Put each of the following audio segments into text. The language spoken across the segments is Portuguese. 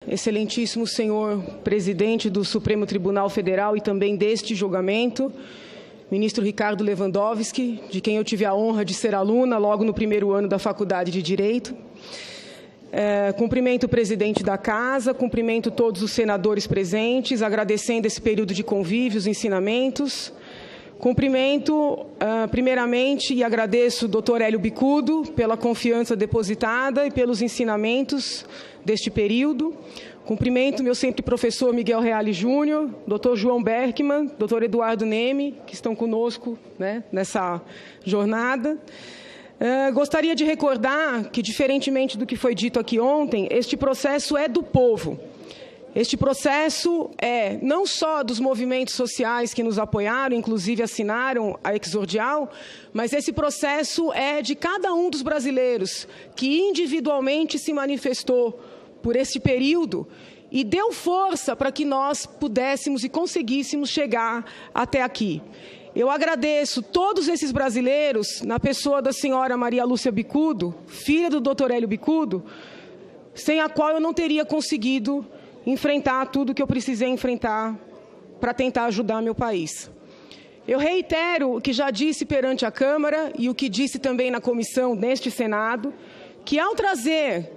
excelentíssimo senhor presidente do Supremo Tribunal Federal e também deste julgamento, ministro Ricardo Lewandowski, de quem eu tive a honra de ser aluna logo no primeiro ano da Faculdade de Direito. Cumprimento o presidente da Casa, cumprimento todos os senadores presentes, agradecendo esse período de convívio, os ensinamentos. Cumprimento, primeiramente, e agradeço o Dr. Hélio Bicudo pela confiança depositada e pelos ensinamentos deste período. Cumprimento meu sempre professor Miguel Reale Júnior, Dr. João Berkman, Dr. Eduardo Neme, que estão conosco, né, nessa jornada. Gostaria de recordar que, diferentemente do que foi dito aqui ontem, este processo é do povo. Este processo é não só dos movimentos sociais que nos apoiaram, inclusive assinaram a exordial, mas esse processo é de cada um dos brasileiros que individualmente se manifestou por este período e deu força para que nós pudéssemos e conseguíssemos chegar até aqui. Eu agradeço todos esses brasileiros, na pessoa da senhora Maria Lúcia Bicudo, filha do Dr. Hélio Bicudo, sem a qual eu não teria conseguido enfrentar tudo que eu precisei enfrentar para tentar ajudar meu país. Eu reitero o que já disse perante a Câmara e o que disse também na comissão neste Senado, que ao trazer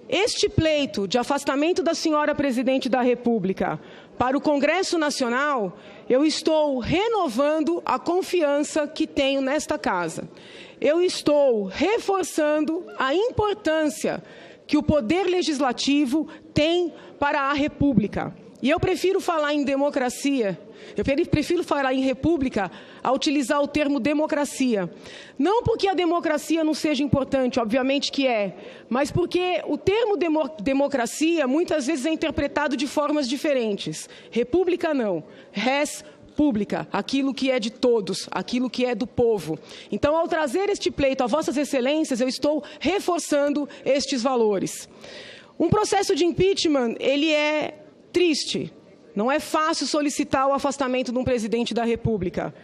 este pleito de afastamento da senhora Presidente da República para o Congresso Nacional, eu estou renovando a confiança que tenho nesta Casa. Eu estou reforçando a importância que o Poder Legislativo tem para a República. E eu prefiro falar em democracia, eu prefiro falar em república a utilizar o termo democracia. Não porque a democracia não seja importante, obviamente que é, mas porque o termo democracia muitas vezes é interpretado de formas diferentes. República não, res pública, aquilo que é de todos, aquilo que é do povo. Então, ao trazer este pleito a vossas excelências, eu estou reforçando estes valores. Um processo de impeachment, ele é triste. Não é fácil solicitar o afastamento de um presidente da República.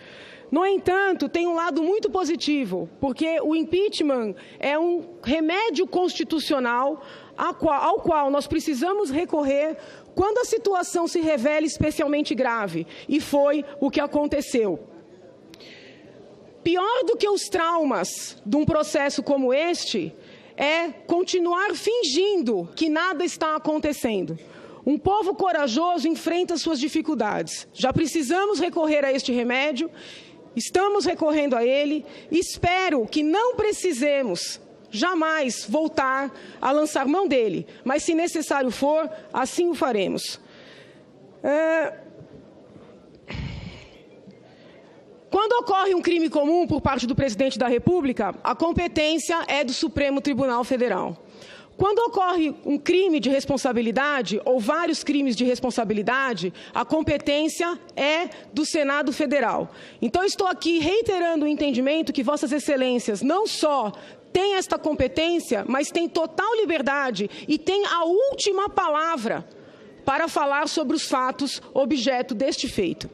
No entanto, tem um lado muito positivo, porque o impeachment é um remédio constitucional ao qual nós precisamos recorrer quando a situação se revela especialmente grave, e foi o que aconteceu. Pior do que os traumas de um processo como este é continuar fingindo que nada está acontecendo. Um povo corajoso enfrenta suas dificuldades. Já precisamos recorrer a este remédio, estamos recorrendo a ele. Espero que não precisemos jamais voltar a lançar mão dele, mas se necessário for, assim o faremos. Quando ocorre um crime comum por parte do presidente da República, a competência é do Supremo Tribunal Federal. Quando ocorre um crime de responsabilidade, ou vários crimes de responsabilidade, a competência é do Senado Federal. Então, estou aqui reiterando o entendimento que Vossas Excelências não só têm esta competência, mas têm total liberdade e têm a última palavra para falar sobre os fatos objeto deste feito.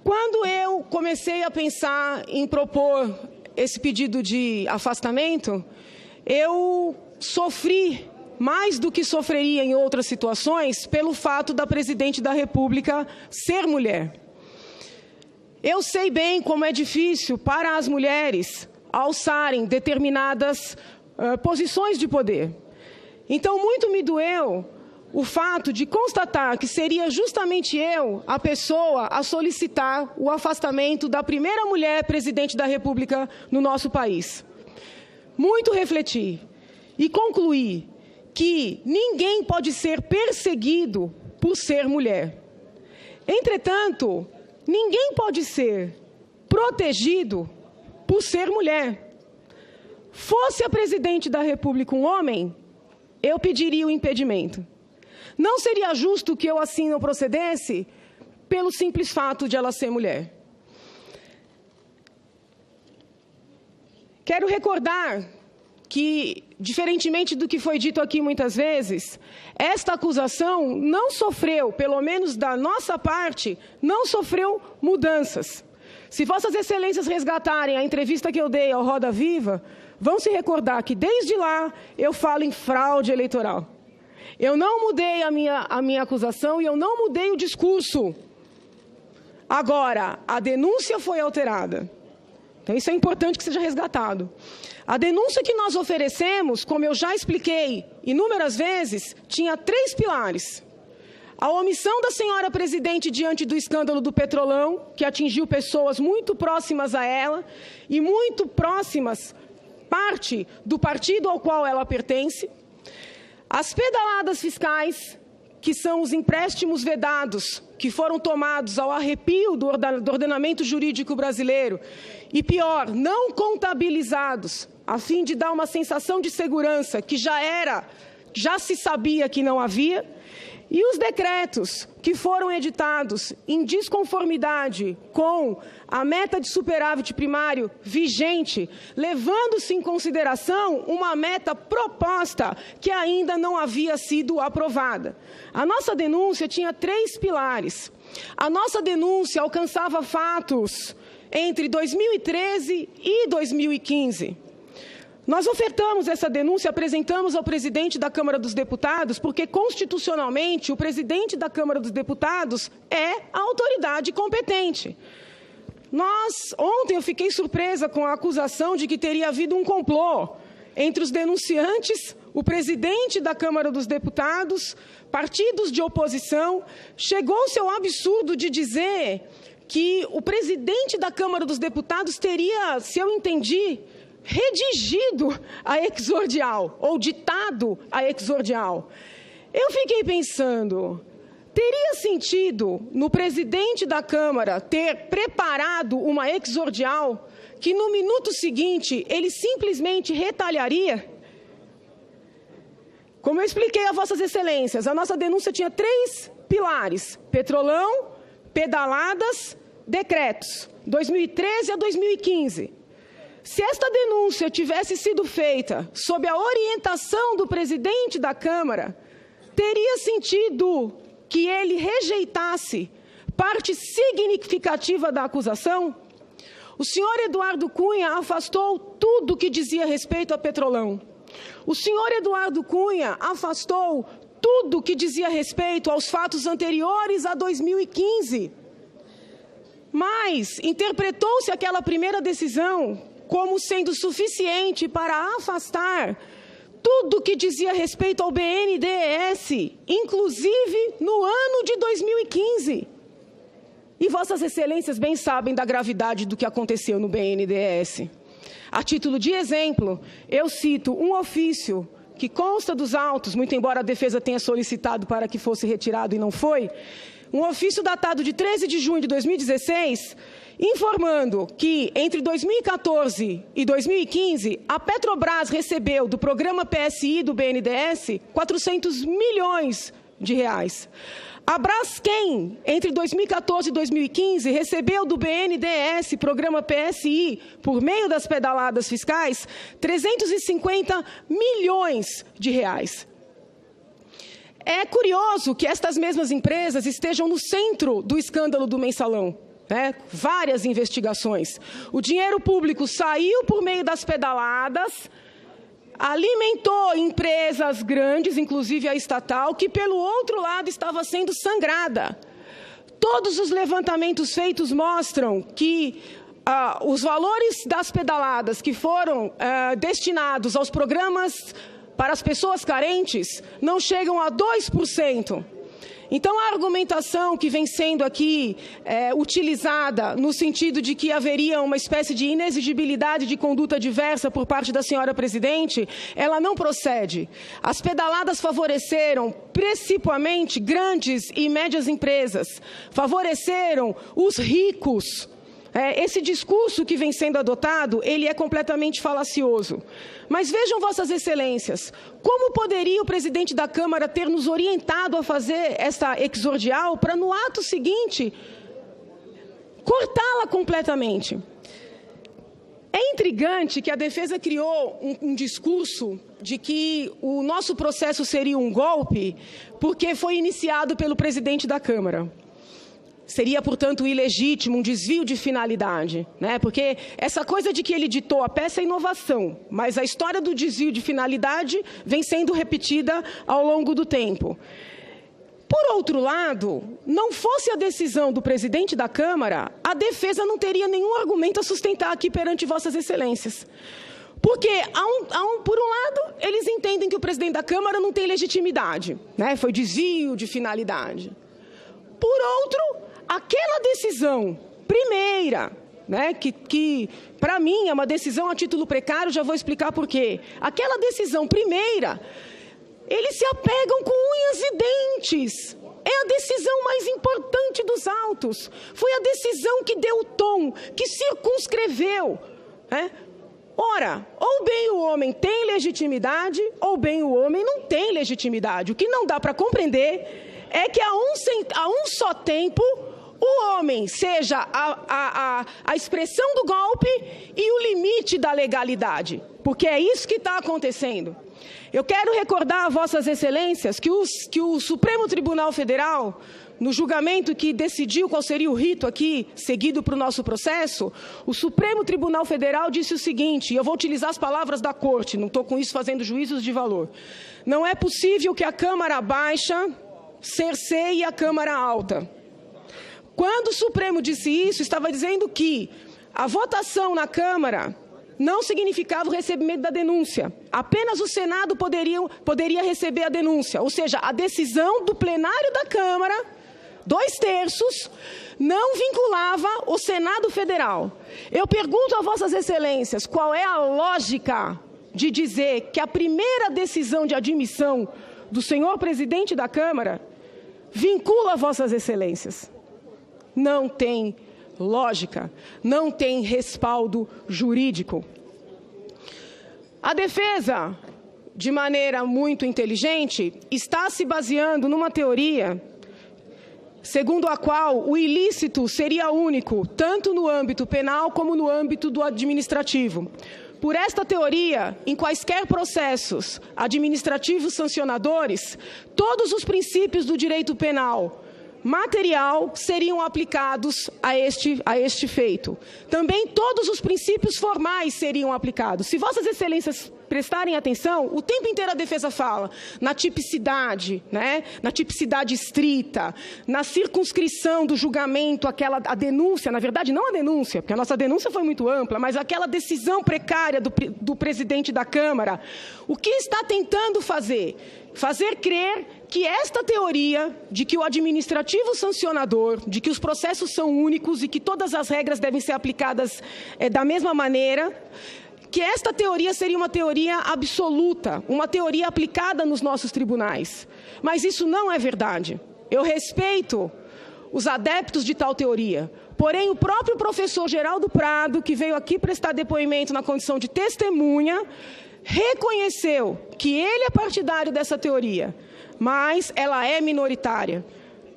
Quando eu comecei a pensar em propor esse pedido de afastamento, eu sofri mais do que sofreria em outras situações pelo fato da Presidente da República ser mulher. Eu sei bem como é difícil para as mulheres alçarem determinadas posições de poder. Então, muito me doeu o fato de constatar que seria justamente eu a pessoa a solicitar o afastamento da primeira mulher Presidente da República no nosso país. Muito refleti e concluí que ninguém pode ser perseguido por ser mulher. Entretanto, ninguém pode ser protegido por ser mulher. Fosse a Presidente da República um homem, eu pediria o impedimento. Não seria justo que eu assim não procedesse pelo simples fato de ela ser mulher. Quero recordar que, diferentemente do que foi dito aqui muitas vezes, esta acusação não sofreu, pelo menos da nossa parte, não sofreu mudanças. Se Vossas Excelências resgatarem a entrevista que eu dei ao Roda Viva, vão se recordar que desde lá eu falo em fraude eleitoral. Eu não mudei a minha acusação e eu não mudei o discurso. Agora, a denúncia foi alterada. Então, isso é importante que seja resgatado. A denúncia que nós oferecemos, como eu já expliquei inúmeras vezes, tinha 3 pilares. A omissão da senhora presidente diante do escândalo do Petrolão, que atingiu pessoas muito próximas a ela e muito próximas parte do partido ao qual ela pertence. As pedaladas fiscais, que são os empréstimos vedados, que foram tomados ao arrepio do ordenamento jurídico brasileiro, e pior, não contabilizados, a fim de dar uma sensação de segurança que já se sabia que não havia, e os decretos que foram editados em desconformidade com a meta de superávit primário vigente, levando-se em consideração uma meta proposta que ainda não havia sido aprovada. A nossa denúncia tinha 3 pilares. A nossa denúncia alcançava fatos entre 2013 e 2015. Nós ofertamos essa denúncia, apresentamos ao presidente da Câmara dos Deputados, porque, constitucionalmente, o presidente da Câmara dos Deputados é a autoridade competente. Ontem eu fiquei surpresa com a acusação de que teria havido um complô entre os denunciantes, o presidente da Câmara dos Deputados, partidos de oposição. Chegou-se ao absurdo de dizer que o presidente da Câmara dos Deputados teria, se eu entendi, redigido a exordial, ou ditado a exordial. Eu fiquei pensando, teria sentido no presidente da Câmara ter preparado uma exordial que no minuto seguinte ele simplesmente retalharia? Como eu expliquei a Vossas Excelências, a nossa denúncia tinha 3 pilares: Petrolão, pedaladas, decretos, 2013 a 2015. Se esta denúncia tivesse sido feita sob a orientação do presidente da Câmara, teria sentido que ele rejeitasse parte significativa da acusação? O senhor Eduardo Cunha afastou tudo que dizia respeito a Petrolão. O senhor Eduardo Cunha afastou tudo que dizia respeito aos fatos anteriores a 2015. Mas interpretou-se aquela primeira decisão como sendo suficiente para afastar tudo que dizia respeito ao BNDES, inclusive no ano de 2015. E Vossas Excelências bem sabem da gravidade do que aconteceu no BNDES. A título de exemplo, eu cito um ofício que consta dos autos, muito embora a defesa tenha solicitado para que fosse retirado e não foi, um ofício datado de 13 de junho de 2016, informando que, entre 2014 e 2015, a Petrobras recebeu do programa PSI do BNDES 400 milhões de reais. A Braskem, entre 2014 e 2015, recebeu do BNDES, programa PSI, por meio das pedaladas fiscais, 350 milhões de reais. É curioso que estas mesmas empresas estejam no centro do escândalo do Mensalão. Várias investigações. O dinheiro público saiu por meio das pedaladas, alimentou empresas grandes, inclusive a estatal, que, pelo outro lado, estava sendo sangrada. Todos os levantamentos feitos mostram que os valores das pedaladas que foram destinados aos programas para as pessoas carentes não chegam a 2%. Então, a argumentação que vem sendo aqui utilizada no sentido de que haveria uma espécie de inexigibilidade de conduta diversa por parte da senhora presidente, ela não procede. As pedaladas favoreceram principalmente grandes e médias empresas, favoreceram os ricos. Esse discurso que vem sendo adotado, ele é completamente falacioso. Mas vejam, Vossas Excelências, como poderia o presidente da Câmara ter nos orientado a fazer esta exordial para, no ato seguinte, cortá-la completamente? É intrigante que a defesa criou um discurso de que o nosso processo seria um golpe porque foi iniciado pelo presidente da Câmara. Seria, portanto, ilegítimo, um desvio de finalidade, né? Porque essa coisa de que ele ditou a peça é inovação, mas a história do desvio de finalidade vem sendo repetida ao longo do tempo. Por outro lado, não fosse a decisão do presidente da Câmara, a defesa não teria nenhum argumento a sustentar aqui perante Vossas Excelências. Porque, por um lado, eles entendem que o presidente da Câmara não tem legitimidade, né? Foi desvio de finalidade. Por outro, aquela decisão primeira, né, que para mim é uma decisão a título precário, já vou explicar por quê. Aquela decisão primeira, eles se apegam com unhas e dentes. É a decisão mais importante dos autos. Foi a decisão que deu o tom, que circunscreveu, né? Ora, ou bem o homem tem legitimidade, ou bem o homem não tem legitimidade. O que não dá para compreender é que a um só tempo o homem seja a expressão do golpe e o limite da legalidade. Porque é isso que está acontecendo. Eu quero recordar a Vossas Excelências que o Supremo Tribunal Federal, no julgamento que decidiu qual seria o rito aqui seguido para o nosso processo, o Supremo Tribunal Federal disse o seguinte, e eu vou utilizar as palavras da Corte, não estou com isso fazendo juízos de valor. Não é possível que a Câmara Baixa cerceie a Câmara Alta. Quando o Supremo disse isso, estava dizendo que a votação na Câmara não significava o recebimento da denúncia. Apenas o Senado poderia receber a denúncia, ou seja, a decisão do plenário da Câmara, 2/3, não vinculava o Senado Federal. Eu pergunto a Vossas Excelências, qual é a lógica de dizer que a primeira decisão de admissão do senhor presidente da Câmara vincula Vossas Excelências? Não tem lógica, não tem respaldo jurídico. A defesa, de maneira muito inteligente, está se baseando numa teoria segundo a qual o ilícito seria único, tanto no âmbito penal como no âmbito do administrativo. Por esta teoria, em quaisquer processos administrativos sancionadores, todos os princípios do direito penal material seriam aplicados a este feito. Também todos os princípios formais seriam aplicados. Se Vossas Excelências prestarem atenção, o tempo inteiro a defesa fala na tipicidade, né? Na tipicidade estrita, na circunscrição do julgamento, a denúncia, na verdade não a denúncia, porque a nossa denúncia foi muito ampla, mas aquela decisão precária do presidente da Câmara. O que está tentando fazer? Fazer crer que esta teoria de que o administrativo sancionador, de que os processos são únicos e que todas as regras devem ser aplicadas da mesma maneira, que esta teoria seria uma teoria absoluta, uma teoria aplicada nos nossos tribunais. Mas isso não é verdade. Eu respeito os adeptos de tal teoria. Porém, o próprio professor Geraldo Prado, que veio aqui prestar depoimento na condição de testemunha, reconheceu que ele é partidário dessa teoria, mas ela é minoritária.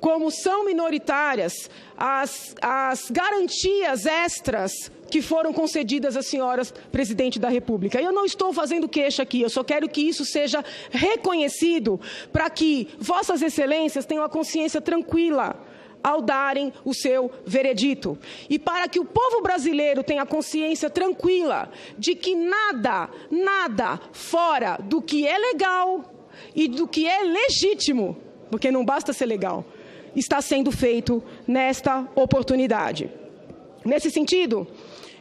Como são minoritárias as garantias extras que foram concedidas à senhora presidente da República. Eu não estou fazendo queixa aqui, eu só quero que isso seja reconhecido para que Vossas Excelências tenham a consciência tranquila ao darem o seu veredito. E para que o povo brasileiro tenha a consciência tranquila de que nada fora do que é legal e do que é legítimo, porque não basta ser legal, está sendo feito nesta oportunidade. Nesse sentido,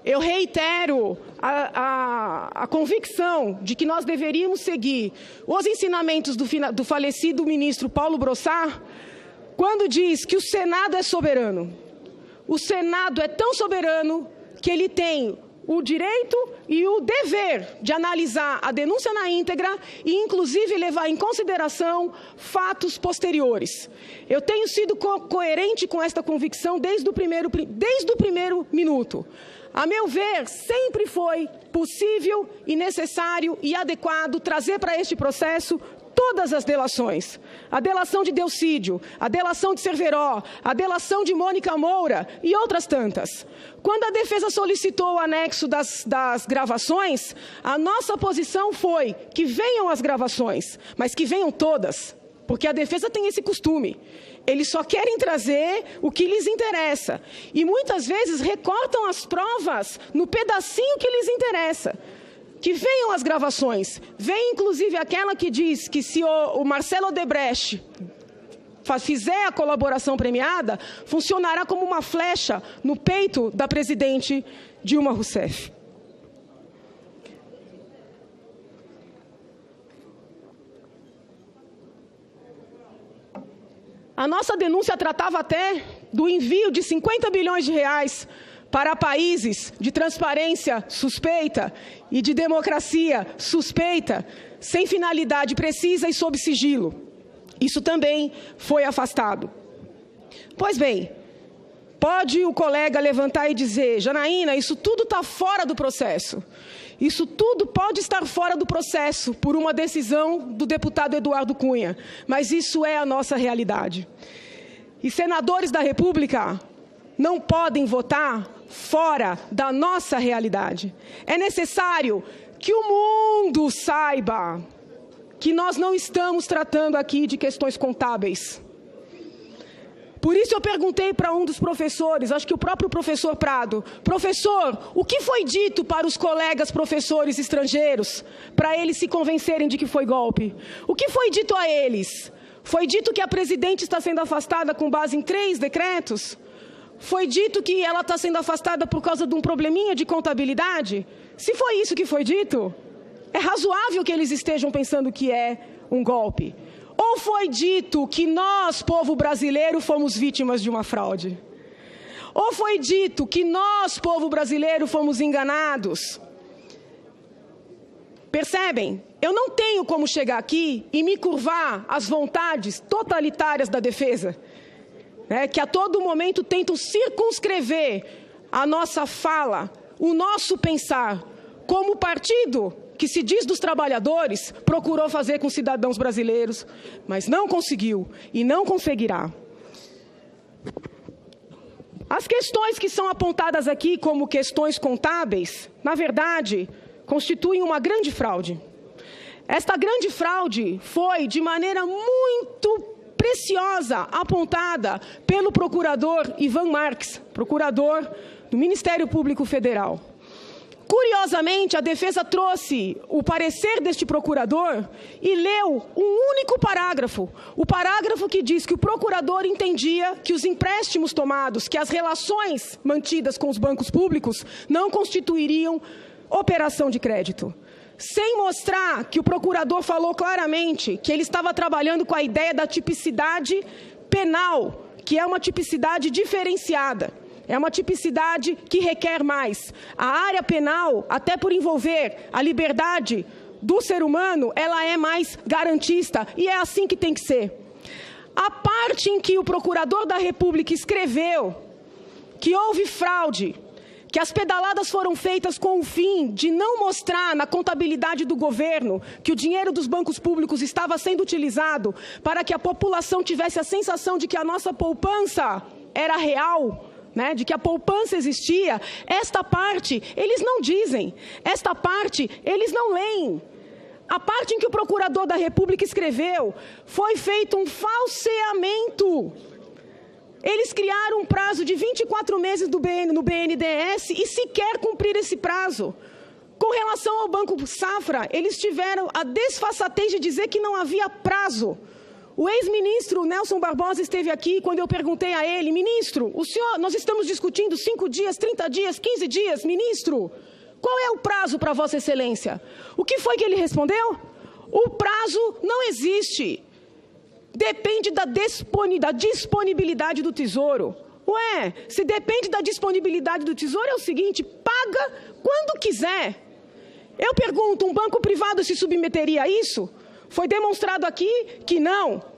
eu reitero a convicção de que nós deveríamos seguir os ensinamentos do falecido ministro Paulo Brossard, quando diz que o Senado é soberano. O Senado é tão soberano que ele tem o direito e o dever de analisar a denúncia na íntegra e, inclusive, levar em consideração fatos posteriores. Eu tenho sido coerente com esta convicção desde o primeiro minuto. A meu ver, sempre foi possível e necessário e adequado trazer para este processo todas as delações. A delação de Delcídio, a delação de Cerveró, a delação de Mônica Moura e outras tantas. Quando a defesa solicitou o anexo das gravações, a nossa posição foi que venham as gravações, mas que venham todas. porque a defesa tem esse costume. Eles só querem trazer o que lhes interessa. E muitas vezes recortam as provas no pedacinho que lhes interessa. Que venham as gravações. Vem inclusive aquela que diz que se o Marcelo Odebrecht fizer a colaboração premiada, funcionará como uma flecha no peito da presidente Dilma Rousseff. A nossa denúncia tratava até do envio de 50 bilhões de reais para países de transparência suspeita e de democracia suspeita, sem finalidade precisa e sob sigilo. Isso também foi afastado. Pois bem, pode o colega levantar e dizer, Janaína, isso tudo está fora do processo. Isso tudo pode estar fora do processo por uma decisão do deputado Eduardo Cunha, mas isso é a nossa realidade. E senadores da República não podem votar fora da nossa realidade. É necessário que o mundo saiba que nós não estamos tratando aqui de questões contábeis. Por isso eu perguntei para um dos professores, acho que o próprio professor Prado, professor, o que foi dito para os colegas professores estrangeiros, para eles se convencerem de que foi golpe? O que foi dito a eles? Foi dito que a presidente está sendo afastada com base em 3 decretos? Foi dito que ela está sendo afastada por causa de um probleminha de contabilidade? Se foi isso que foi dito, é razoável que eles estejam pensando que é um golpe. Ou foi dito que nós, povo brasileiro, fomos vítimas de uma fraude? Ou foi dito que nós, povo brasileiro, fomos enganados? Percebem? Eu não tenho como chegar aqui e me curvar às vontades totalitárias da defesa, né, que a todo momento tentam circunscrever a nossa fala, o nosso pensar, como partido que se diz dos trabalhadores, procurou fazer com cidadãos brasileiros, mas não conseguiu e não conseguirá. As questões que são apontadas aqui como questões contábeis, na verdade, constituem uma grande fraude. Esta grande fraude foi, de maneira muito preciosa, apontada pelo procurador Ivan Marques, procurador do Ministério Público Federal. Curiosamente, a defesa trouxe o parecer deste procurador e leu um único parágrafo. O parágrafo que diz que o procurador entendia que os empréstimos tomados, que as relações mantidas com os bancos públicos não constituiriam operação de crédito. Sem mostrar que o procurador falou claramente que ele estava trabalhando com a ideia da tipicidade penal, que é uma tipicidade diferenciada. É uma tipicidade que requer mais. A área penal, até por envolver a liberdade do ser humano, ela é mais garantista e é assim que tem que ser. A parte em que o procurador da República escreveu que houve fraude, que as pedaladas foram feitas com o fim de não mostrar na contabilidade do governo que o dinheiro dos bancos públicos estava sendo utilizado para que a população tivesse a sensação de que a nossa poupança era real, né, de que a poupança existia, esta parte eles não dizem, esta parte eles não leem. A parte em que o procurador da República escreveu, foi feito um falseamento. Eles criaram um prazo de 24 meses no BNDES e sequer cumprir esse prazo. Com relação ao Banco Safra, eles tiveram a desfaçatez de dizer que não havia prazo. O ex-ministro Nelson Barbosa esteve aqui quando eu perguntei a ele, ministro, nós estamos discutindo 5 dias, 30 dias, 15 dias, ministro, qual é o prazo para Vossa Excelência? O que foi que ele respondeu? O prazo não existe, depende da disponibilidade do Tesouro. Ué, se depende da disponibilidade do Tesouro é o seguinte, paga quando quiser. Eu pergunto, um banco privado se submeteria a isso? Foi demonstrado aqui que não.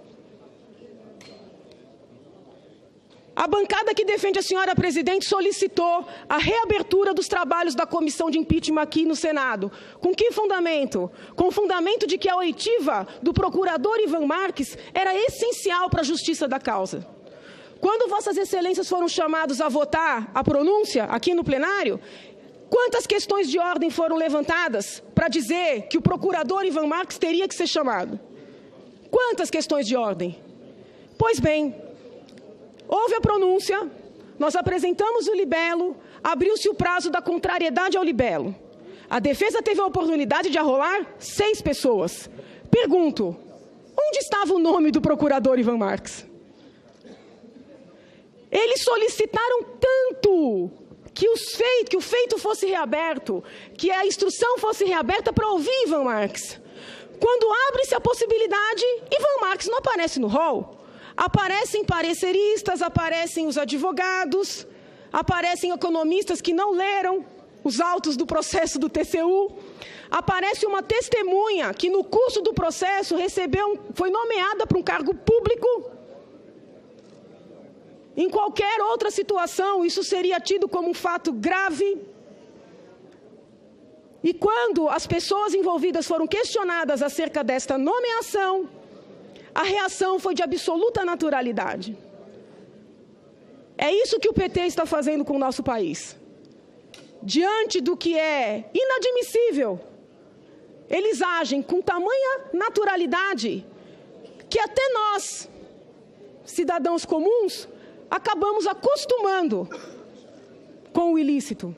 A bancada que defende a senhora presidente solicitou a reabertura dos trabalhos da comissão de impeachment aqui no Senado. Com que fundamento? Com o fundamento de que a oitiva do procurador Ivan Marques era essencial para a justiça da causa. Quando Vossas Excelências foram chamados a votar a pronúncia aqui no plenário, quantas questões de ordem foram levantadas para dizer que o procurador Ivan Marques teria que ser chamado? Quantas questões de ordem? Pois bem, houve a pronúncia, nós apresentamos o libelo, abriu-se o prazo da contrariedade ao libelo. A defesa teve a oportunidade de arrolar 6 pessoas. Pergunto, onde estava o nome do procurador Ivan Marques? Eles solicitaram tanto que o feito fosse reaberto, que a instrução fosse reaberta para ouvir Ivan Marques. Quando abre-se a possibilidade, Ivan Marques não aparece no rol. Aparecem pareceristas, aparecem os advogados, aparecem economistas que não leram os autos do processo do TCU. Aparece uma testemunha que, no curso do processo, foi nomeada para um cargo público. Em qualquer outra situação, isso seria tido como um fato grave. E quando as pessoas envolvidas foram questionadas acerca desta nomeação, a reação foi de absoluta naturalidade. É isso que o PT está fazendo com o nosso país. Diante do que é inadmissível, eles agem com tamanha naturalidade que até nós, cidadãos comuns, acabamos acostumando com o ilícito.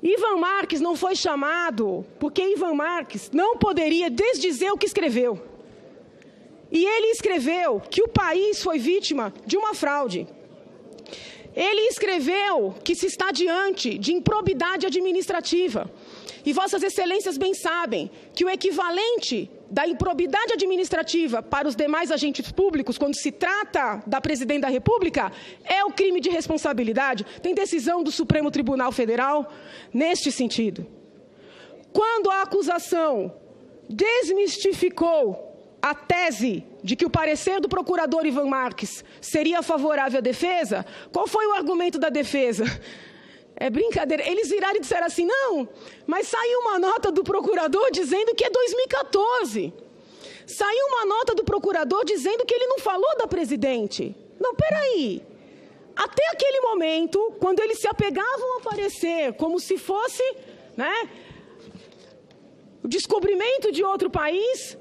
Ivan Marques não foi chamado porque Ivan Marques não poderia desdizer o que escreveu. E ele escreveu que o país foi vítima de uma fraude. Ele escreveu que se está diante de improbidade administrativa. E Vossas Excelências bem sabem que o equivalente da improbidade administrativa para os demais agentes públicos, quando se trata da Presidente da República, é o crime de responsabilidade. Tem decisão do Supremo Tribunal Federal neste sentido. Quando a acusação desmistificou a tese de que o parecer do procurador Ivan Marques seria favorável à defesa, qual foi o argumento da defesa? É brincadeira. Eles viraram e disseram assim, não, mas saiu uma nota do procurador dizendo que é 2014. Saiu uma nota do procurador dizendo que ele não falou da presidente. Não, peraí. Até aquele momento, quando eles se apegavam ao parecer como se fosse, né, o descobrimento de outro país,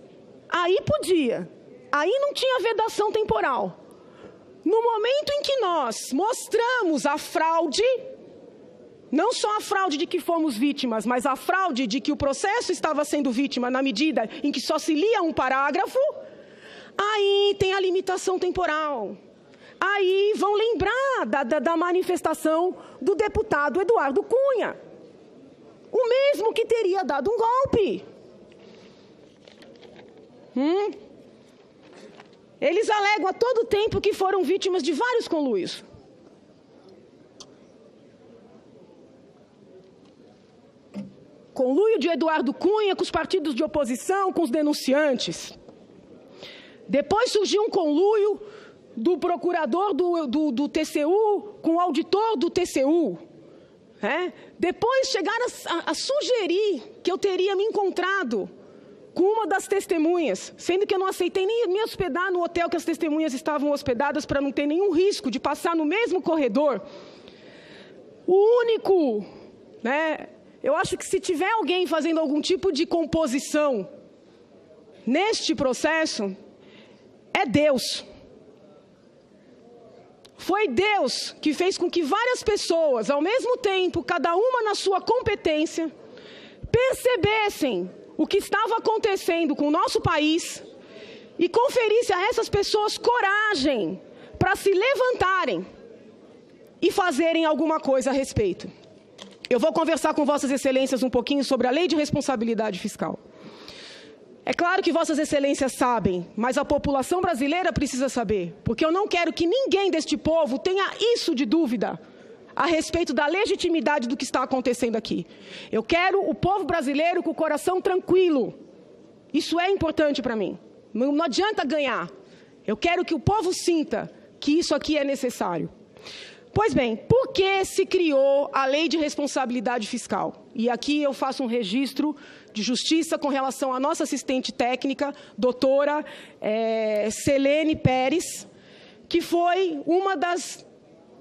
aí podia. Aí não tinha vedação temporal. No momento em que nós mostramos a fraude, não só a fraude de que fomos vítimas, mas a fraude de que o processo estava sendo vítima na medida em que só se lia um parágrafo, aí tem a limitação temporal. Aí vão lembrar da manifestação do deputado Eduardo Cunha, o mesmo que teria dado um golpe. Eles alegam a todo tempo que foram vítimas de vários conluios. Conluio de Eduardo Cunha com os partidos de oposição, com os denunciantes. Depois surgiu um conluio do procurador do TCU com o auditor do TCU. Depois chegaram a sugerir que eu teria me encontrado com uma das testemunhas, sendo que eu não aceitei nem me hospedar no hotel que as testemunhas estavam hospedadas para não ter nenhum risco de passar no mesmo corredor. O único, eu acho que se tiver alguém fazendo algum tipo de composição neste processo, é Deus. Foi Deus que fez com que várias pessoas, ao mesmo tempo, cada uma na sua competência, percebessem o que estava acontecendo com o nosso país e conferisse a essas pessoas coragem para se levantarem e fazerem alguma coisa a respeito. Eu vou conversar com Vossas Excelências um pouquinho sobre a Lei de Responsabilidade Fiscal. É claro que Vossas Excelências sabem, mas a população brasileira precisa saber, porque eu não quero que ninguém deste povo tenha isso de dúvida a respeito da legitimidade do que está acontecendo aqui. Eu quero o povo brasileiro com o coração tranquilo. Isso é importante para mim. Não adianta ganhar. Eu quero que o povo sinta que isso aqui é necessário. Pois bem, por que se criou a Lei de Responsabilidade Fiscal? E aqui eu faço um registro de justiça com relação à nossa assistente técnica, doutora Selene Pérez, que foi uma das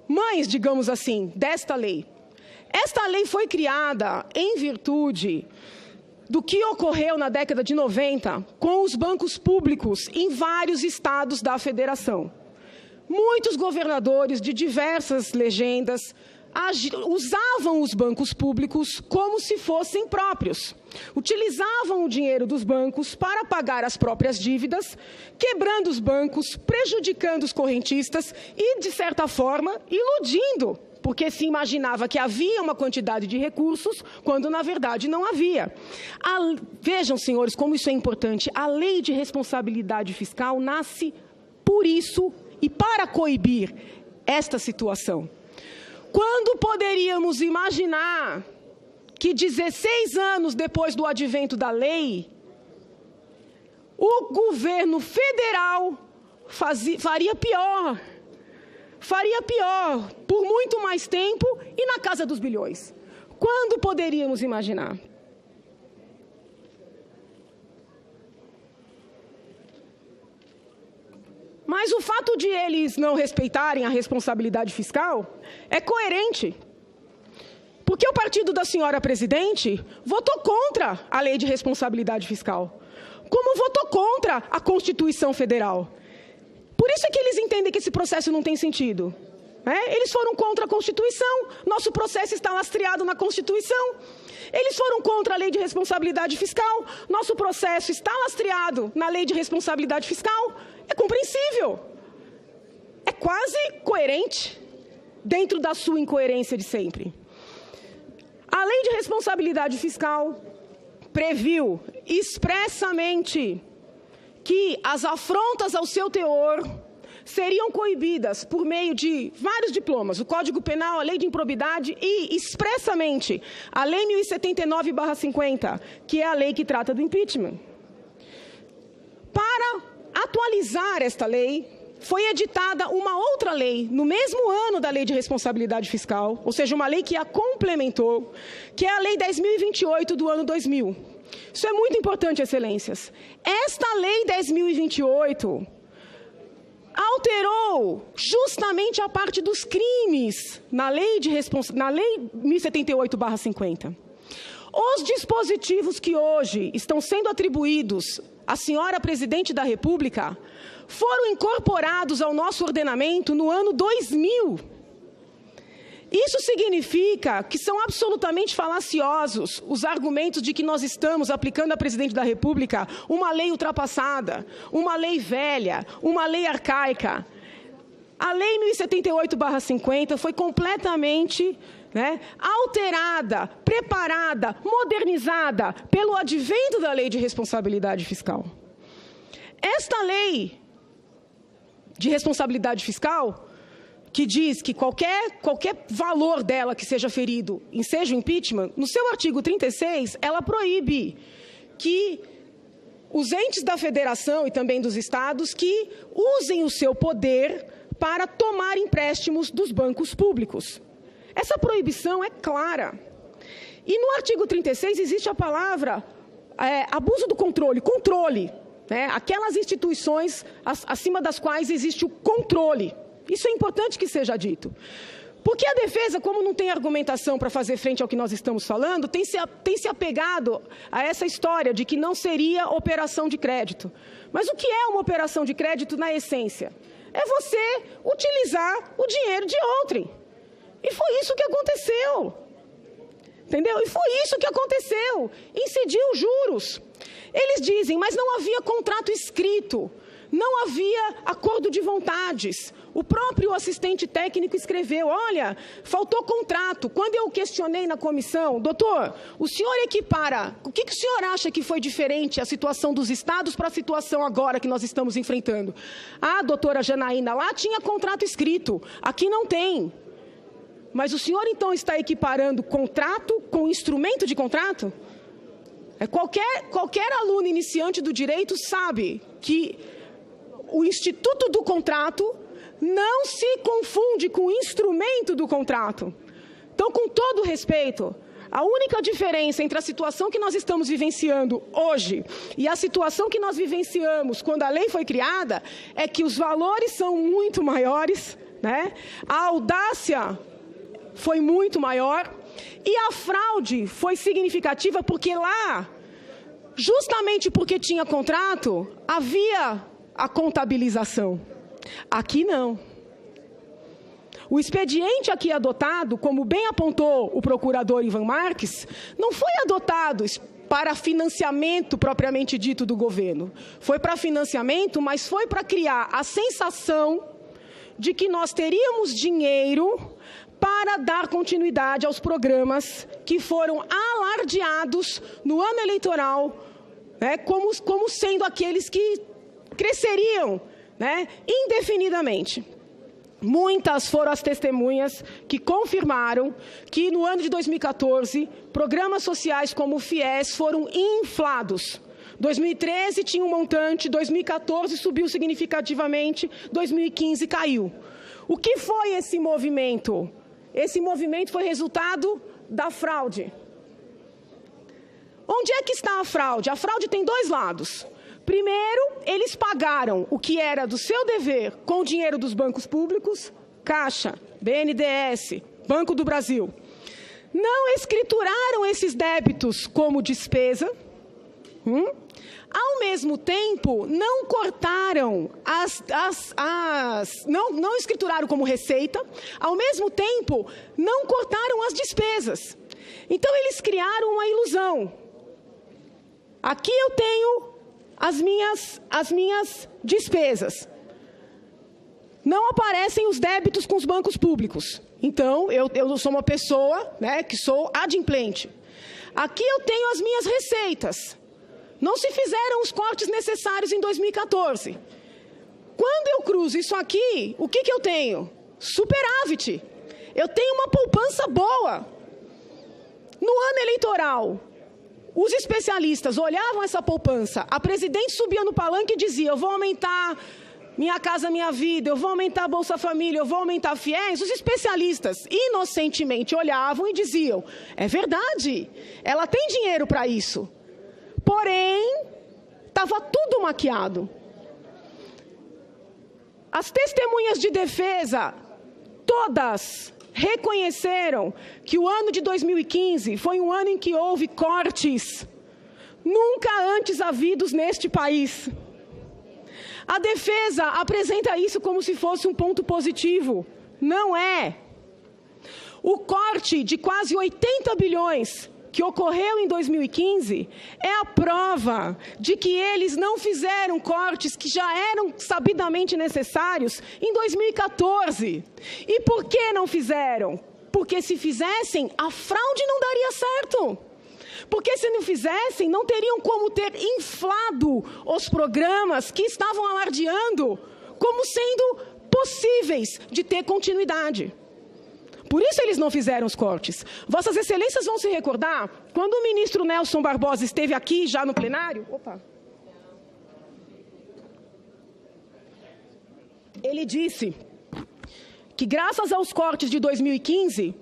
mães, digamos assim, desta lei. Esta lei foi criada em virtude do que ocorreu na década de 90 com os bancos públicos em vários estados da federação. Muitos governadores de diversas legendas usavam os bancos públicos como se fossem próprios. Utilizavam o dinheiro dos bancos para pagar as próprias dívidas, quebrando os bancos, prejudicando os correntistas e, de certa forma, iludindo, porque se imaginava que havia uma quantidade de recursos, quando, na verdade, não havia. Vejam, senhores, como isso é importante. A lei de responsabilidade fiscal nasce por isso e para coibir esta situação. Quando poderíamos imaginar que 16 anos depois do advento da lei, o governo federal faria pior por muito mais tempo e na casa dos bilhões? Quando poderíamos imaginar? Mas o fato de eles não respeitarem a responsabilidade fiscal é coerente. Porque o partido da senhora presidente votou contra a lei de responsabilidade fiscal, como votou contra a Constituição Federal. Por isso é que eles entendem que esse processo não tem sentido. Eles foram contra a Constituição, nosso processo está lastreado na Constituição. Eles foram contra a lei de responsabilidade fiscal, nosso processo está lastreado na lei de responsabilidade fiscal. É compreensível. É quase coerente dentro da sua incoerência de sempre. A lei de responsabilidade fiscal previu expressamente que as afrontas ao seu teor seriam coibidas por meio de vários diplomas, o Código Penal, a Lei de Improbidade e, expressamente, a Lei 1079/50, que é a lei que trata do impeachment. Para atualizar esta lei, foi editada uma outra lei, no mesmo ano da Lei de Responsabilidade Fiscal, ou seja, uma lei que a complementou, que é a Lei 10.028 do ano 2000. Isso é muito importante, excelências. Esta Lei 10.028 alterou justamente a parte dos crimes na Lei 1078/50. Os dispositivos que hoje estão sendo atribuídos à senhora Presidente da República foram incorporados ao nosso ordenamento no ano 2000. Isso significa que são absolutamente falaciosos os argumentos de que nós estamos aplicando à Presidente da República uma lei ultrapassada, uma lei velha, uma lei arcaica. A Lei 1078/50 foi completamente alterada, preparada, modernizada pelo advento da Lei de Responsabilidade Fiscal. Esta lei de responsabilidade fiscal, que diz que qualquer valor dela que seja ferido enseja o impeachment, no seu artigo 36, ela proíbe que os entes da federação e também dos estados que usem o seu poder para tomar empréstimos dos bancos públicos. Essa proibição é clara. E no artigo 36 existe a palavra abuso do controle, aquelas instituições acima das quais existe o controle. Isso é importante que seja dito. Porque a defesa, como não tem argumentação para fazer frente ao que nós estamos falando, tem se apegado a essa história de que não seria operação de crédito. Mas o que é uma operação de crédito na essência? É você utilizar o dinheiro de outrem. E foi isso que aconteceu. Entendeu? E foi isso que aconteceu. Incidiu juros. Eles dizem, mas não havia contrato escrito. Não havia acordo de vontades. O próprio assistente técnico escreveu, olha, faltou contrato. Quando eu questionei na comissão, doutor, o senhor equipara, o que o senhor acha que foi diferente a situação dos estados para a situação agora que nós estamos enfrentando? Ah, doutora Janaína, lá tinha contrato escrito, aqui não tem. Mas o senhor então está equiparando contrato com instrumento de contrato? Qualquer aluno iniciante do direito sabe que o instituto do contrato não se confunde com o instrumento do contrato. Então, com todo respeito, a única diferença entre a situação que nós estamos vivenciando hoje e a situação que nós vivenciamos quando a lei foi criada é que os valores são muito maiores, a audácia foi muito maior e a fraude foi significativa porque lá Justamente porque tinha contrato, havia a contabilização. Aqui não. O expediente aqui adotado, como bem apontou o procurador Ivan Marques, não foi adotado para financiamento propriamente dito do governo. Foi para financiamento, mas foi para criar a sensação de que nós teríamos dinheiro para dar continuidade aos programas que foram alardeados no ano eleitoral, né, como sendo aqueles que cresceriam, né, indefinidamente. Muitas foram as testemunhas que confirmaram que, no ano de 2014, programas sociais como o FIES foram inflados. 2013 tinha um montante, 2014 subiu significativamente, 2015 caiu. O que foi esse movimento? Esse movimento foi resultado da fraude. Onde é que está a fraude? A fraude tem dois lados. Primeiro, eles pagaram o que era do seu dever com o dinheiro dos bancos públicos, Caixa, BNDES, Banco do Brasil. Não escrituraram esses débitos como despesa. Ao mesmo tempo, não cortaram não escrituraram como receita. Ao mesmo tempo, não cortaram as despesas. Então, eles criaram uma ilusão. Aqui eu tenho as minhas despesas. Não aparecem os débitos com os bancos públicos. Então, eu sou uma pessoa, né, que sou adimplente. Aqui eu tenho as minhas receitas. Não se fizeram os cortes necessários em 2014. Quando eu cruzo isso aqui, o que eu tenho? Superávit. Eu tenho uma poupança boa. No ano eleitoral, os especialistas olhavam essa poupança, a presidente subia no palanque e dizia: eu vou aumentar Minha Casa Minha Vida, eu vou aumentar a Bolsa Família, eu vou aumentar a FIES. Os especialistas inocentemente olhavam e diziam: é verdade, ela tem dinheiro para isso. Porém, estava tudo maquiado. As testemunhas de defesa, todas reconheceram que o ano de 2015 foi um ano em que houve cortes nunca antes havidos neste país. A defesa apresenta isso como se fosse um ponto positivo. Não é. O corte de quase 80 bilhões que ocorreu em 2015 é a prova de que eles não fizeram cortes que já eram sabidamente necessários em 2014. E por que não fizeram? Porque se fizessem, a fraude não daria certo. Porque se não fizessem, não teriam como ter inflado os programas que estavam alardeando como sendo possíveis de ter continuidade. Por isso eles não fizeram os cortes. Vossas Excelências vão se recordar, quando o ministro Nelson Barbosa esteve aqui já no plenário, ele disse que graças aos cortes de 2015,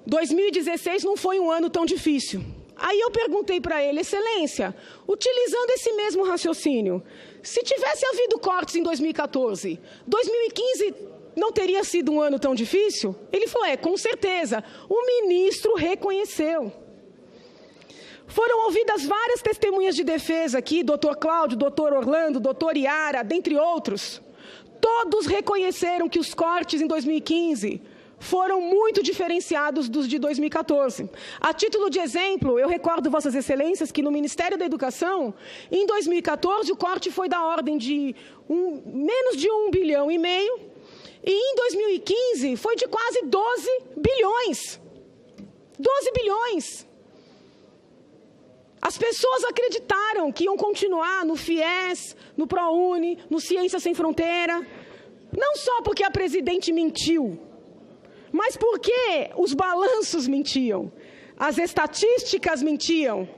2016 não foi um ano tão difícil. Aí eu perguntei para ele: Excelência, utilizando esse mesmo raciocínio, se tivesse havido cortes em 2014, 2015 não teria sido um ano tão difícil? Ele falou: com certeza. O ministro reconheceu. Foram ouvidas várias testemunhas de defesa aqui, doutor Cláudio, doutor Orlando, doutor Iara, dentre outros. Todos reconheceram que os cortes em 2015 foram muito diferenciados dos de 2014. A título de exemplo, eu recordo, Vossas Excelências, que no Ministério da Educação, em 2014, o corte foi da ordem de menos de 1,5 bilhão, e em 2015 foi de quase 12 bilhões. 12 bilhões. As pessoas acreditaram que iam continuar no FIES, no ProUni, no Ciência Sem Fronteira, não só porque a presidente mentiu, mas porque os balanços mentiam, as estatísticas mentiam.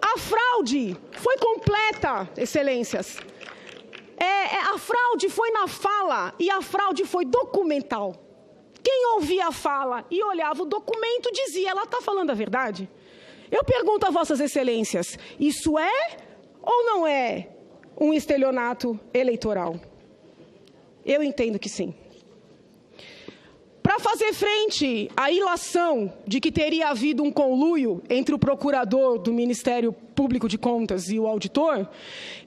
A fraude foi completa, Excelências. A fraude foi na fala e a fraude foi documental. Quem ouvia a fala e olhava o documento dizia: ela está falando a verdade? Eu pergunto a Vossas Excelências, isso é ou não é um estelionato eleitoral? Eu entendo que sim. Para Para fazer frente à ilação de que teria havido um conluio entre o procurador do Ministério Público de Contas e o auditor,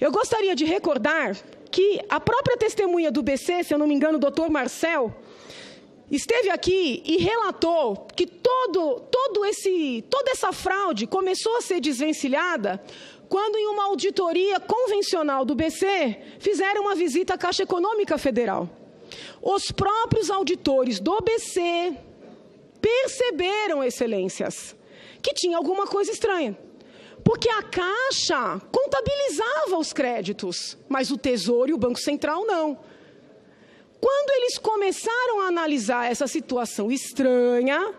eu gostaria de recordar que a própria testemunha do BC, se eu não me engano, o doutor Marcel, esteve aqui e relatou que toda essa fraude começou a ser desvencilhada quando, em uma auditoria convencional do BC, fizeram uma visita à Caixa Econômica Federal. Os próprios auditores do BC perceberam, excelências, que tinha alguma coisa estranha. Porque a Caixa contabilizava os créditos, mas o Tesouro e o Banco Central não. Quando eles começaram a analisar essa situação estranha,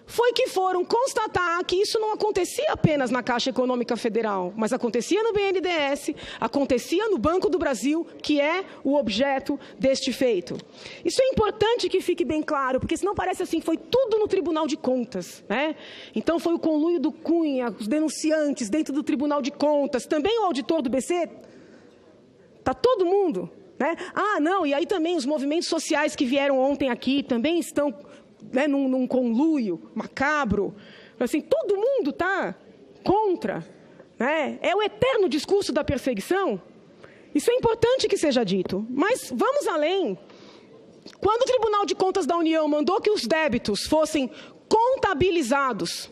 foi que foram constatar que isso não acontecia apenas na Caixa Econômica Federal, mas acontecia no BNDES, acontecia no Banco do Brasil, que é o objeto deste feito. Isso é importante que fique bem claro, porque senão parece assim, foi tudo no Tribunal de Contas, né? Então foi o conluio do Cunha, os denunciantes dentro do Tribunal de Contas, também o auditor do BC, está todo mundo, né? Ah, não, e aí também os movimentos sociais que vieram ontem aqui também estão, né, num conluio macabro, assim, todo mundo está contra, né? É o eterno discurso da perseguição. Isso é importante que seja dito, mas vamos além. Quando o Tribunal de Contas da União mandou que os débitos fossem contabilizados,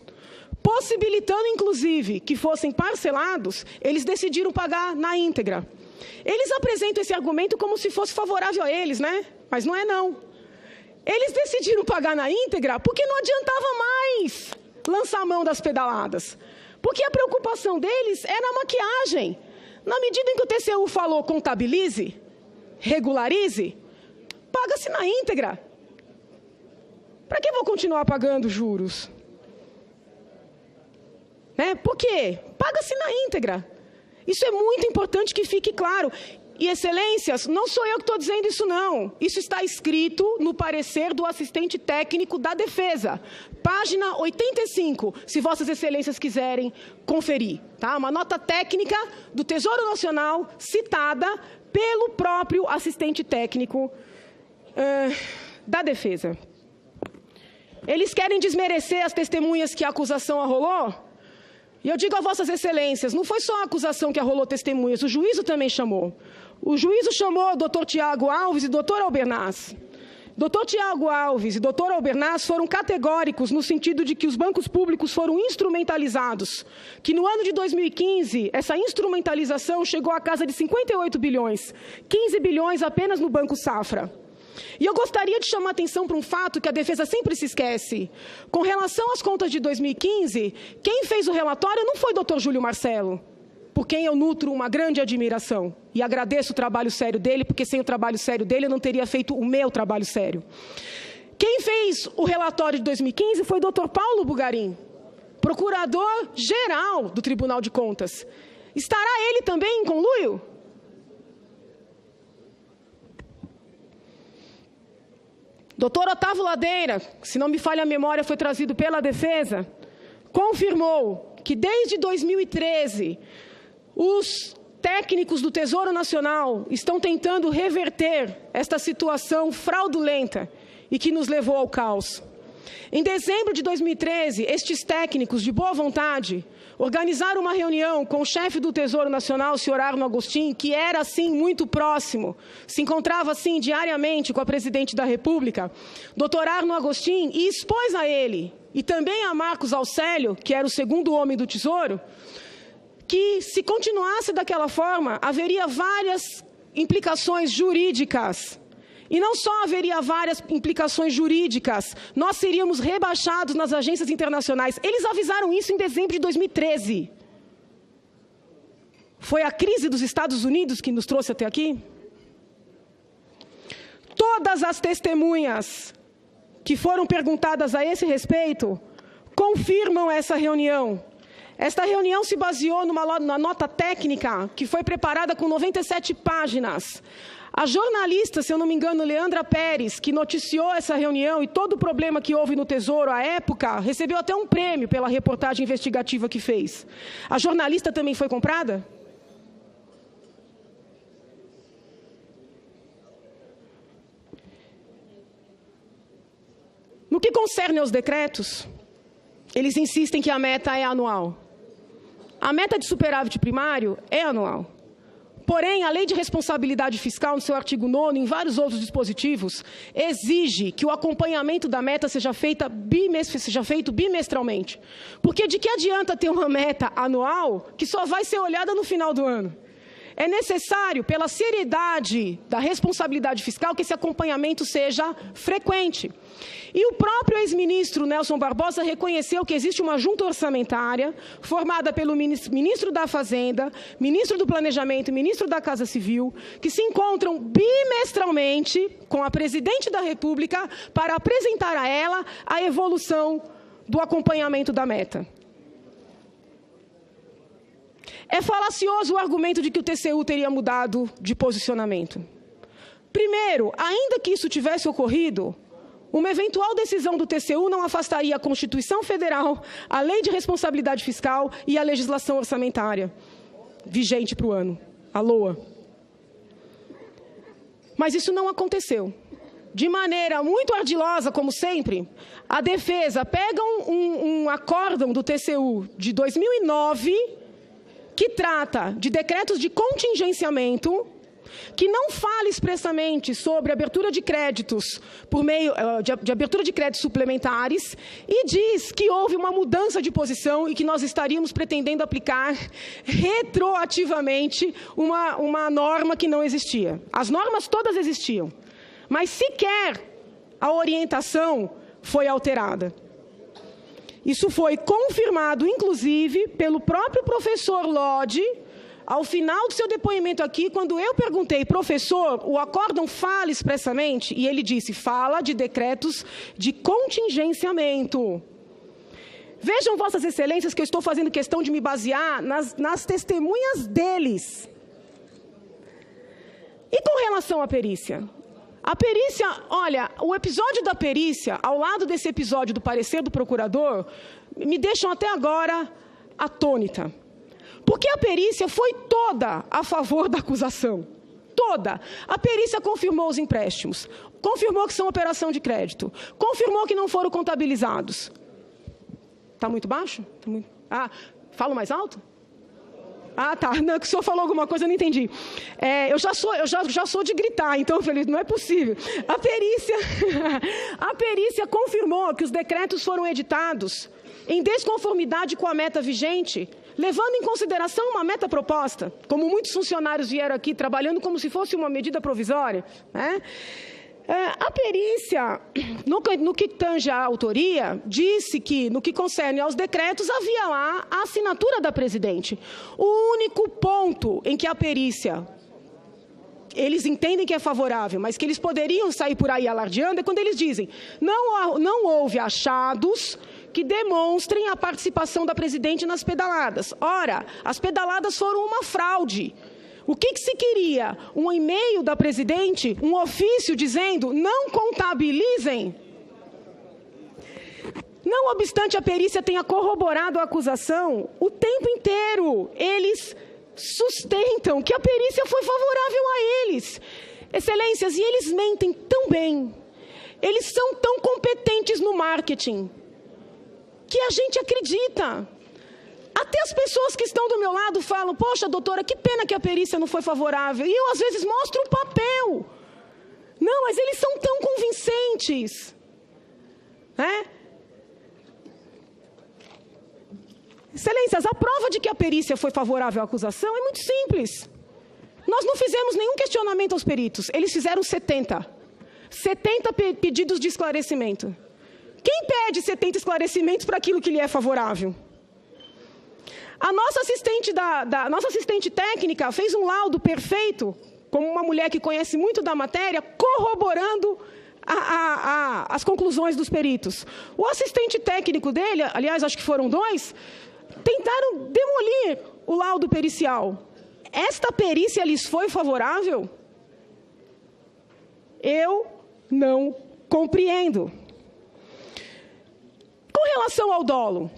possibilitando, inclusive, que fossem parcelados, eles decidiram pagar na íntegra. Eles apresentam esse argumento como se fosse favorável a eles, né? Mas não é, não. Eles decidiram pagar na íntegra porque não adiantava mais lançar a mão das pedaladas. Porque a preocupação deles era a maquiagem. Na medida em que o TCU falou contabilize, regularize, paga-se na íntegra. Para que eu vou continuar pagando juros? Né? Por quê? Paga-se na íntegra. Isso é muito importante que fique claro. E, excelências, não sou eu que estou dizendo isso, não. Isso está escrito no parecer do assistente técnico da Defesa. Página 85, se vossas excelências quiserem conferir. Tá? Uma nota técnica do Tesouro Nacional, citada pelo próprio assistente técnico da Defesa. Eles querem desmerecer as testemunhas que a acusação arrolou? E eu digo a vossas excelências, não foi só a acusação que arrolou testemunhas, o juízo também chamou. O juízo chamou o doutor Tiago Alves e o doutor Albernaz. Doutor Tiago Alves e doutor Albernaz foram categóricos no sentido de que os bancos públicos foram instrumentalizados, que no ano de 2015, essa instrumentalização chegou à casa de 58 bilhões, 15 bilhões apenas no Banco Safra. E eu gostaria de chamar a atenção para um fato que a Defesa sempre se esquece. Com relação às contas de 2015, quem fez o relatório não foi o doutor Júlio Marcelo, por quem eu nutro uma grande admiração. E agradeço o trabalho sério dele, porque sem o trabalho sério dele eu não teria feito o meu trabalho sério. Quem fez o relatório de 2015 foi o doutor Paulo Bugarim, procurador-geral do Tribunal de Contas. Estará ele também em conluio? Doutor Otávio Ladeira, se não me falha a memória, foi trazido pela Defesa, confirmou que desde 2013 os técnicos do Tesouro Nacional estão tentando reverter esta situação fraudulenta e que nos levou ao caos. Em dezembro de 2013, estes técnicos de boa vontade organizaram uma reunião com o chefe do Tesouro Nacional, o senhor Arno Agostinho, que era, assim, muito próximo, se encontrava, assim, diariamente com a presidente da República, doutor Arno Agostinho, e expôs a ele, e também a Marcos Alcélio, que era o segundo homem do Tesouro, que, se continuasse daquela forma, haveria várias implicações jurídicas. E não só haveria várias implicações jurídicas, nós seríamos rebaixados nas agências internacionais. Eles avisaram isso em dezembro de 2013. Foi a crise dos Estados Unidos que nos trouxe até aqui? Todas as testemunhas que foram perguntadas a esse respeito confirmam essa reunião. Esta reunião se baseou numa nota técnica que foi preparada com 97 páginas. A jornalista, se eu não me engano, Leandra Pérez, que noticiou essa reunião e todo o problema que houve no Tesouro à época, recebeu até um prêmio pela reportagem investigativa que fez. A jornalista também foi comprada? No que concerne aos decretos, eles insistem que a meta é anual. A meta de superávit primário é anual. Porém, a Lei de Responsabilidade Fiscal, no seu artigo 9º, em vários outros dispositivos, exige que o acompanhamento da meta seja feito bimestralmente. Porque de que adianta ter uma meta anual que só vai ser olhada no final do ano? É necessário, pela seriedade da responsabilidade fiscal, que esse acompanhamento seja frequente. E o próprio ex-ministro Nelson Barbosa reconheceu que existe uma junta orçamentária formada pelo ministro da Fazenda, ministro do Planejamento e ministro da Casa Civil, que se encontram bimestralmente com a presidente da República para apresentar a ela a evolução do acompanhamento da meta. É falacioso o argumento de que o TCU teria mudado de posicionamento. Primeiro, ainda que isso tivesse ocorrido, uma eventual decisão do TCU não afastaria a Constituição Federal, a Lei de Responsabilidade Fiscal e a legislação orçamentária vigente para o ano, a LOA. Mas isso não aconteceu. De maneira muito ardilosa, como sempre, a defesa pega um acórdão do TCU de 2009, que trata de decretos de contingenciamento, que não fala expressamente sobre abertura de créditos por meio de abertura de créditos suplementares, e diz que houve uma mudança de posição e que nós estaríamos pretendendo aplicar retroativamente uma norma que não existia. As normas todas existiam, mas sequer a orientação foi alterada. Isso foi confirmado, inclusive, pelo próprio professor Lodge, ao final do seu depoimento aqui, quando eu perguntei, professor, o acórdão fala expressamente? E ele disse, fala de decretos de contingenciamento. Vejam, Vossas Excelências, que eu estou fazendo questão de me basear nas testemunhas deles. E com relação à perícia? A perícia, olha, o episódio da perícia, ao lado desse episódio do parecer do procurador, me deixam até agora atônita. Porque a perícia foi toda a favor da acusação. Toda. A perícia confirmou os empréstimos, confirmou que são operação de crédito, confirmou que não foram contabilizados. Está muito baixo? Tá muito... Ah, falo mais alto? Ah, tá. Não, que o senhor falou alguma coisa, eu não entendi. Eu já sou de gritar, então, Felipe, não é possível. A perícia confirmou que os decretos foram editados em desconformidade com a meta vigente, levando em consideração uma meta proposta, como muitos funcionários vieram aqui trabalhando como se fosse uma medida provisória, né? A perícia, no que tange à autoria, disse que, no que concerne aos decretos, havia lá a assinatura da presidente. O único ponto em que a perícia, eles entendem que é favorável, mas que eles poderiam sair por aí alardeando, é quando eles dizem, não houve achados que demonstrem a participação da presidente nas pedaladas. Ora, as pedaladas foram uma fraude. O que se queria? Um e-mail da presidente, um ofício dizendo, não contabilizem. Não obstante a perícia tenha corroborado a acusação, o tempo inteiro eles sustentam que a perícia foi favorável a eles. Excelências, e eles mentem tão bem, eles são tão competentes no marketing, que a gente acredita. Até as pessoas que estão do meu lado falam, poxa, doutora, que pena que a perícia não foi favorável. E eu, às vezes, mostro um papel. Não, mas eles são tão convincentes. Né? Excelências, a prova de que a perícia foi favorável à acusação é muito simples. Nós não fizemos nenhum questionamento aos peritos. Eles fizeram 70 pedidos de esclarecimento. Quem pede 70 esclarecimentos para aquilo que lhe é favorável? A nossa assistente técnica fez um laudo perfeito, como uma mulher que conhece muito da matéria, corroborando as conclusões dos peritos. O assistente técnico dele, aliás, acho que foram 2, tentaram demolir o laudo pericial. Esta perícia lhes foi favorável? Eu não compreendo. Com relação ao dolo,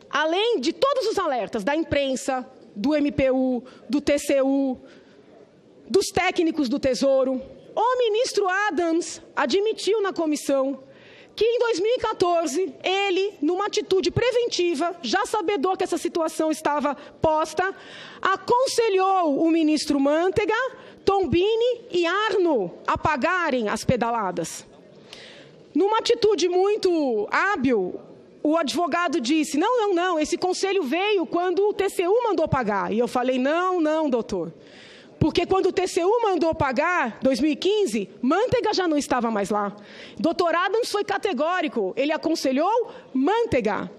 além de todos os alertas da imprensa, do MPU, do TCU, dos técnicos do Tesouro, o ministro Adams admitiu na comissão que em 2014, ele, numa atitude preventiva, já sabedor que essa situação estava posta, aconselhou o ministro Mantega, Tombini e Arno a pagarem as pedaladas. Numa atitude muito hábil, o advogado disse, não, esse conselho veio quando o TCU mandou pagar. E eu falei, não, doutor. Porque quando o TCU mandou pagar, 2015, Mantega já não estava mais lá. Dr. Adams foi categórico, ele aconselhou Mantega.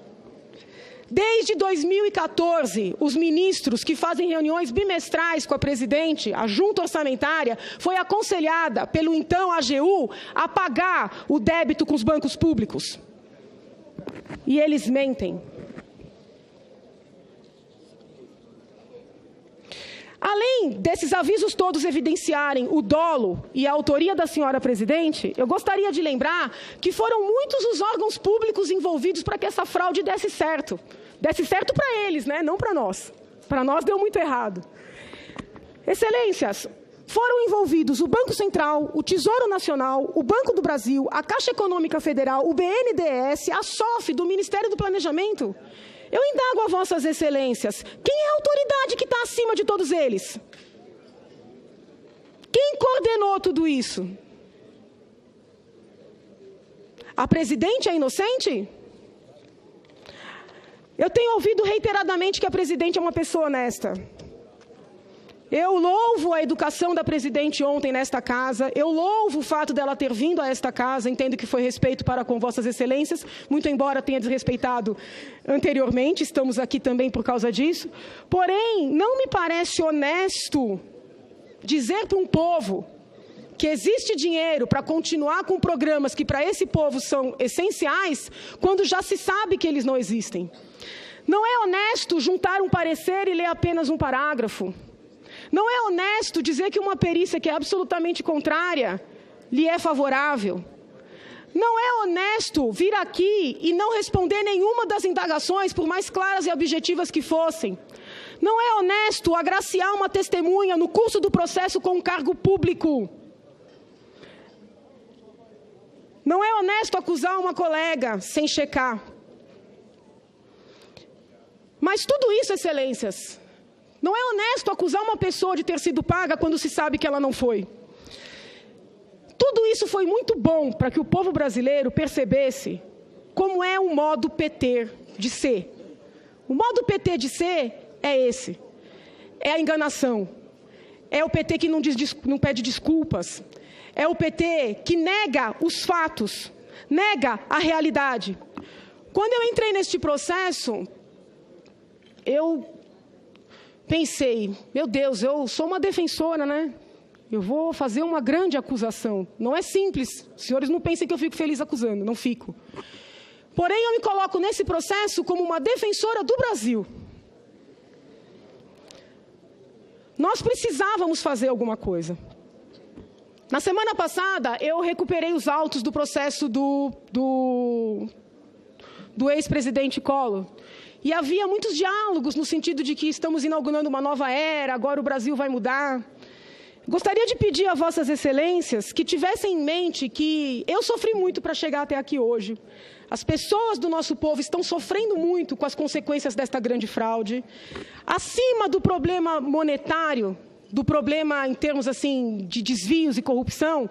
Desde 2014, os ministros que fazem reuniões bimestrais com a presidente, a junta orçamentária, foi aconselhada pelo então AGU a pagar o débito com os bancos públicos. E eles mentem. Além desses avisos todos evidenciarem o dolo e a autoria da senhora presidente, eu gostaria de lembrar que foram muitos os órgãos públicos envolvidos para que essa fraude desse certo. Desse certo para eles, né? Não para nós. Para nós deu muito errado. Excelências, foram envolvidos o Banco Central, o Tesouro Nacional, o Banco do Brasil, a Caixa Econômica Federal, o BNDES, a SOF do Ministério do Planejamento. Eu indago a vossas excelências, quem é a autoridade que está acima de todos eles? Quem coordenou tudo isso? A presidente é inocente? Eu tenho ouvido reiteradamente que a presidente é uma pessoa honesta. Eu louvo a educação da presidente ontem nesta casa, eu louvo o fato dela ter vindo a esta casa, entendo que foi respeito para com vossas excelências, muito embora tenha desrespeitado anteriormente, estamos aqui também por causa disso. Porém, não me parece honesto dizer para um povo que existe dinheiro para continuar com programas que para esse povo são essenciais, quando já se sabe que eles não existem. Não é honesto juntar um parecer e ler apenas um parágrafo. Não é honesto dizer que uma perícia que é absolutamente contrária lhe é favorável. Não é honesto vir aqui e não responder nenhuma das indagações, por mais claras e objetivas que fossem. Não é honesto agraciar uma testemunha no curso do processo com um cargo público. Não é honesto acusar uma colega sem checar. Mas tudo isso, excelências, não é honesto acusar uma pessoa de ter sido paga quando se sabe que ela não foi. Tudo isso foi muito bom para que o povo brasileiro percebesse como é o modo PT de ser. O modo PT de ser é esse. É a enganação. É o PT que não pede desculpas. É o PT que nega os fatos, nega a realidade. Quando eu entrei neste processo, eu pensei, meu Deus, eu sou uma defensora, né? Eu vou fazer uma grande acusação. Não é simples. Os senhores não pensem que eu fico feliz acusando, não fico. Porém, eu me coloco nesse processo como uma defensora do Brasil. Nós precisávamos fazer alguma coisa. Na semana passada, eu recuperei os autos do processo do ex-presidente Collor. E havia muitos diálogos no sentido de que estamos inaugurando uma nova era, agora o Brasil vai mudar. Gostaria de pedir a vossas excelências que tivessem em mente que eu sofri muito para chegar até aqui hoje. As pessoas do nosso povo estão sofrendo muito com as consequências desta grande fraude. Acima do problema monetário, do problema em termos assim de desvios e corrupção,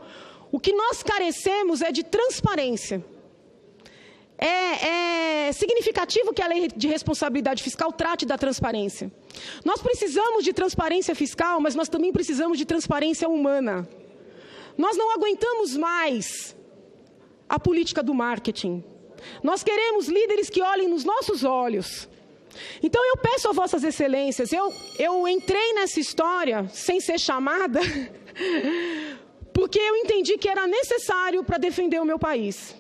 o que nós carecemos é de transparência. É significativo que a lei de responsabilidade fiscal trate da transparência. Nós precisamos de transparência fiscal, mas nós também precisamos de transparência humana. Nós não aguentamos mais a política do marketing. Nós queremos líderes que olhem nos nossos olhos. Então eu peço a vossas excelências, eu entrei nessa história sem ser chamada, porque eu entendi que era necessário para defender o meu país.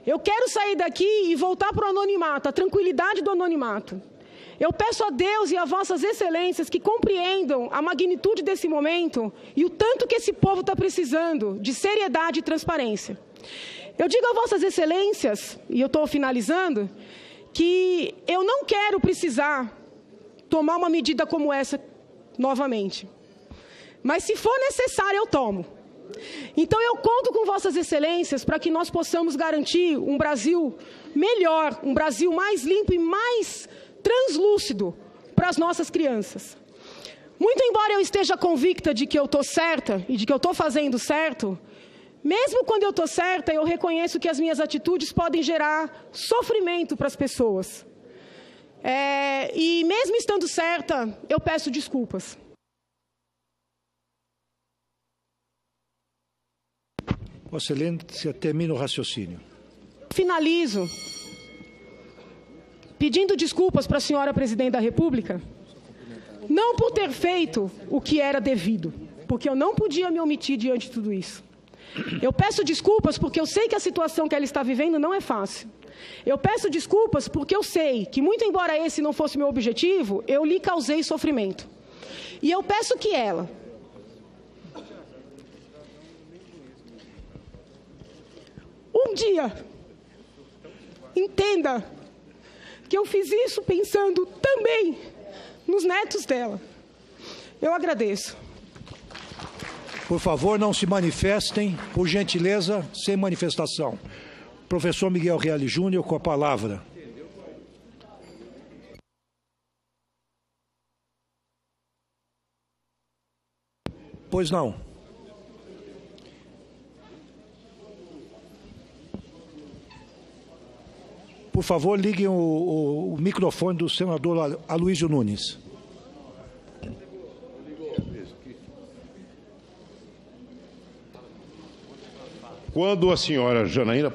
Eu quero sair daqui e voltar para o anonimato, a tranquilidade do anonimato. Eu peço a Deus e a vossas excelências que compreendam a magnitude desse momento e o tanto que esse povo está precisando de seriedade e transparência. Eu digo a vossas excelências, e eu estou finalizando, que eu não quero precisar tomar uma medida como essa novamente. Mas se for necessário, eu tomo. Então, eu conto com Vossas Excelências para que nós possamos garantir um Brasil melhor, um Brasil mais limpo e mais translúcido para as nossas crianças. Muito embora eu esteja convicta de que eu estou certa e de que eu estou fazendo certo, mesmo quando eu estou certa, eu reconheço que as minhas atitudes podem gerar sofrimento para as pessoas. E mesmo estando certa, eu peço desculpas. Vossa Excelência, termina o raciocínio. Finalizo pedindo desculpas para a senhora Presidente da República, não por ter feito o que era devido, porque eu não podia me omitir diante de tudo isso. Eu peço desculpas porque eu sei que a situação que ela está vivendo não é fácil. Eu peço desculpas porque eu sei que, muito embora esse não fosse meu objetivo, eu lhe causei sofrimento. E eu peço que ela um dia entenda que eu fiz isso pensando também nos netos dela. Eu agradeço. Por favor, não se manifestem, por gentileza, sem manifestação. Professor Miguel Reale Júnior, com a palavra. Pois não. Por favor, liguem o microfone do senador Aloysio Nunes. Quando a senhora Janaína